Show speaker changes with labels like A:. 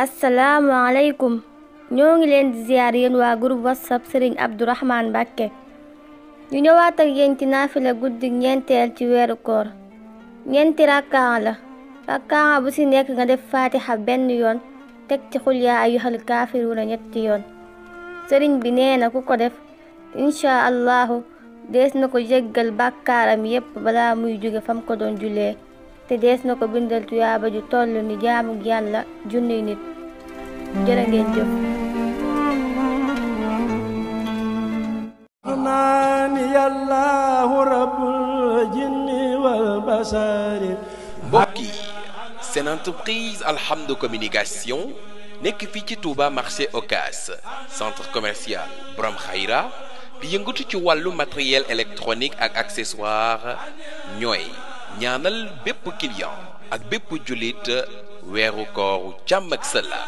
A: asalaamaaleykum ñoo ngi leen di ziar yéen waa groupe whatsapp Serigne Abdourahmane Mbacké ñu ñëwaat ak yéen ci naafila guddi ñeenteel ci weeru koor ñeenti rakkaa la rakkaa bu ci nekk nga def fatiha benn yoon teg ci xul yaa ayyuhal kaafiruuna ñetti yoon sëriñ bi nee na ku ko def incha allahu dees na ko jéggal bàkkaaram yépp balaa muy jóge fam ko doon julee te dees na ko bindal tuyaaba ju toll ni jaamu yàlla junniy nit jërë ngeen jëf
B: mbokk yi seen entreprise Alhamdou Communication nekk fii ci Touba marché Ocass centre commercial Borom Khayra di yëngatu ci wàllu matériel électronique ak accessoire ñooy ñaanal bépp client ak bépp jullit weeru kooru jàmm ak salaam